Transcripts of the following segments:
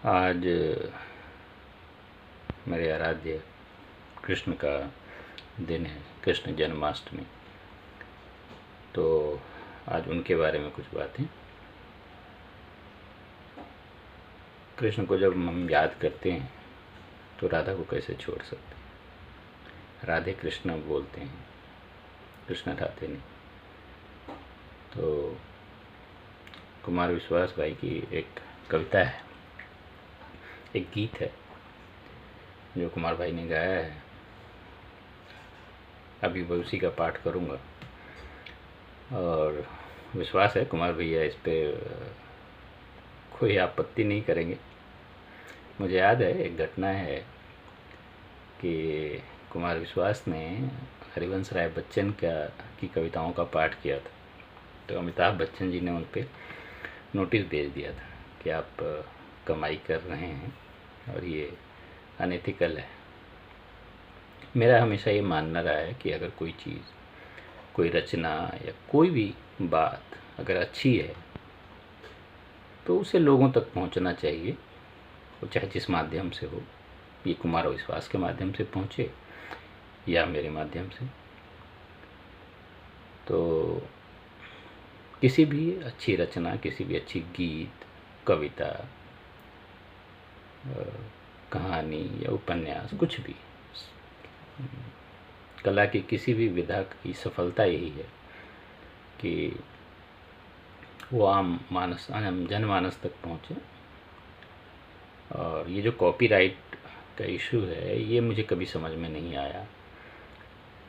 आज मेरे आराध्य कृष्ण का दिन है, कृष्ण जन्माष्टमी। तो आज उनके बारे में कुछ बातें। कृष्ण को जब हम याद करते हैं तो राधा को कैसे छोड़ सकते हैं। राधे कृष्ण बोलते हैं, कृष्ण राधे नहीं। तो कुमार विश्वास भाई की एक कविता है, एक गीत है जो कुमार भाई ने गाया है। अभी मैं उसी का पाठ करूँगा और विश्वास है कुमार भैया इस पे कोई आपत्ति नहीं करेंगे। मुझे याद है एक घटना है कि कुमार विश्वास ने हरिवंश राय बच्चन की कविताओं का पाठ किया था। तो अमिताभ बच्चन जी ने उन पर नोटिस भेज दिया था कि आप कमाई कर रहे हैं और ये अनएथिकल है। मेरा हमेशा ये मानना रहा है कि अगर कोई चीज़, कोई रचना या कोई भी बात अगर अच्छी है तो उसे लोगों तक पहुंचना चाहिए, वो चाहे जिस माध्यम से हो। ये कुमार विश्वास के माध्यम से पहुंचे या मेरे माध्यम से। तो किसी भी अच्छी रचना, किसी भी अच्छी गीत, कविता, कहानी या उपन्यास, कुछ भी कला की किसी भी विधा की सफलता यही है कि वो आम जनमानस तक पहुँचे। और ये जो कॉपीराइट का इशू है, ये मुझे कभी समझ में नहीं आया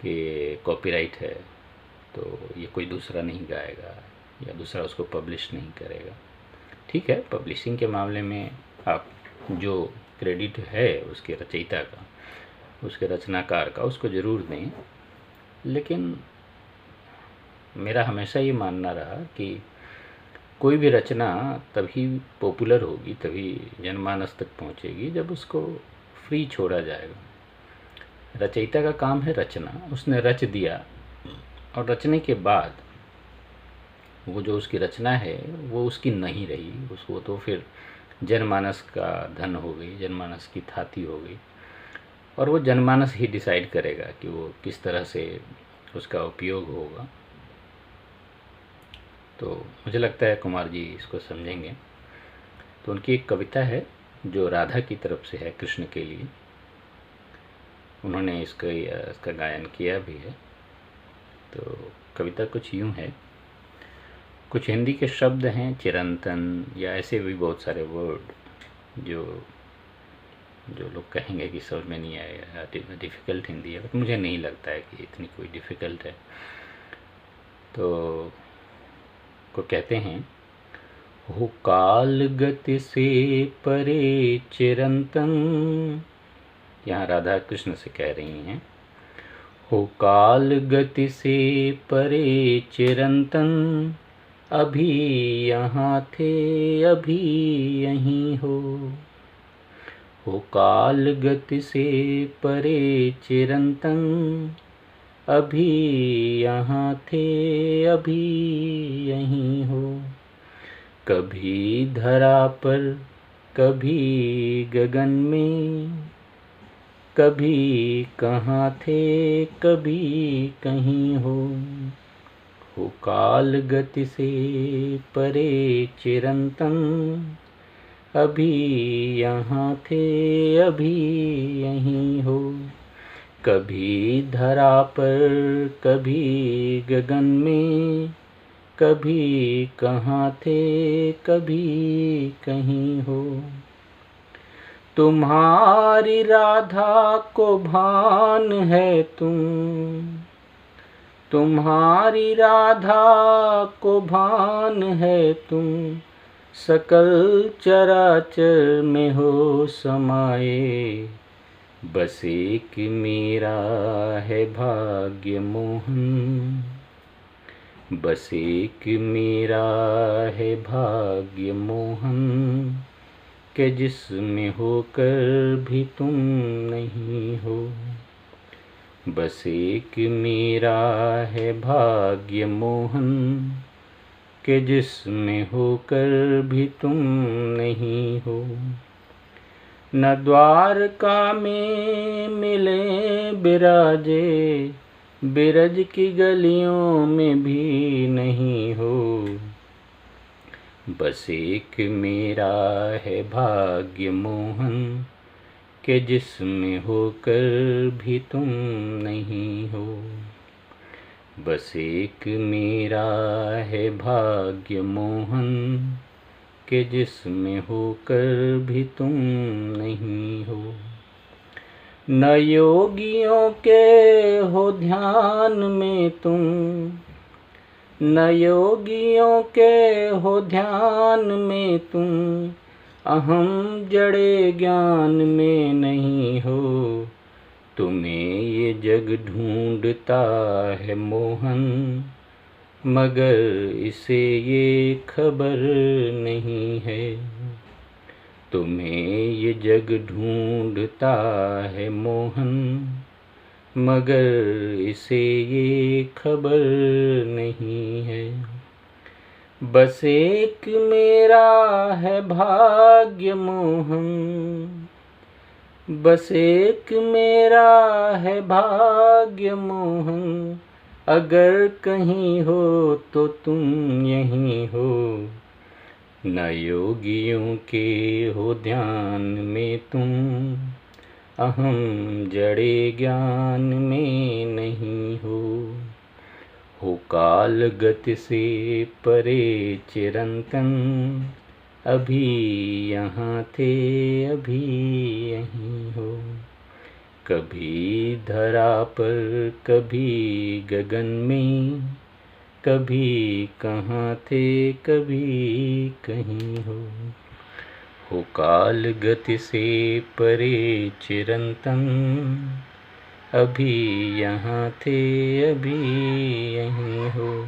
कि कॉपीराइट है तो ये कोई दूसरा नहीं गाएगा या दूसरा उसको पब्लिश नहीं करेगा। ठीक है, पब्लिशिंग के मामले में आप जो क्रेडिट है उसके रचयिता का, उसके रचनाकार का, उसको ज़रूर दें। लेकिन मेरा हमेशा ये मानना रहा कि कोई भी रचना तभी पॉपुलर होगी, तभी जनमानस तक पहुंचेगी जब उसको फ्री छोड़ा जाएगा। रचयिता का काम है रचना, उसने रच दिया और रचने के बाद वो जो उसकी रचना है वो उसकी नहीं रही, उसको तो फिर जनमानस का धन हो गई, जनमानस की थाती हो गई। और वो जनमानस ही डिसाइड करेगा कि वो किस तरह से उसका उपयोग होगा। तो मुझे लगता है कुमार जी इसको समझेंगे। तो उनकी एक कविता है जो राधा की तरफ से है, कृष्ण के लिए। उन्होंने इसका गायन किया भी है। तो कविता कुछ यूँ है। कुछ हिंदी के शब्द हैं, चिरंतन या ऐसे भी बहुत सारे वर्ड जो लोग कहेंगे कि समझ में नहीं आएगा, डिफ़िकल्ट हिंदी है, बट मुझे नहीं लगता है कि इतनी कोई डिफ़िकल्ट है। तो को कहते हैं, हो काल गति से परे चिरंतन। यहाँ राधा कृष्ण से कह रही हैं, हो काल गति से परे चिरंतन, अभी यहाँ थे अभी यहीं हो काल गति से परे चिरंतन, अभी यहाँ थे अभी यहीं हो। कभी धरा पर कभी गगन में, कभी कहाँ थे कभी कहीं हो काल गति से परे चिरंतन, अभी यहाँ थे अभी यहीं हो। कभी धरा पर कभी गगन में, कभी कहाँ थे कभी कहीं हो। तुम्हारी राधा को भान है तुम्हारी राधा को भान है सकल चराचर में हो समाये, बस एक मेरा है भाग्य मोहन, बस एक मेरा है भाग्य मोहन, के जिसमें होकर भी तुम नहीं हो। बस एक मेरा है भाग्य मोहन, के जिसमें होकर भी तुम नहीं हो। न द्वारका में मिले बिराजे, बिरज की गलियों में भी नहीं हो। बस एक मेरा है भाग्य मोहन, के जिसमें होकर भी तुम नहीं हो। बस एक मेरा है भाग्य मोहन, के जिसमें होकर भी तुम नहीं हो। न योगियों के हो ध्यान में तुम, न योगियों के हो ध्यान में तुम, अहम जड़े ज्ञान में नहीं हो। तुम्हें ये जग ढूंढता है मोहन, मगर इसे ये खबर नहीं है। तुम्हें ये जग ढूंढता है मोहन, मगर इसे ये खबर नहीं है। बस एक मेरा है भाग्य मोहन, बस एक मेरा है भाग्य मोहन, अगर कहीं हो तो तुम यहीं हो। न योगियों के हो ध्यान में तुम, अहम जड़े ज्ञान में नहीं हो काल गति से परे चिरंतन, अभी यहाँ थे अभी यहीं हो। कभी धरा पर कभी गगन में, कभी कहाँ थे कभी कहीं हो काल गति से परे चिरंतन, अभी यहाँ थे अभी यहीं हो।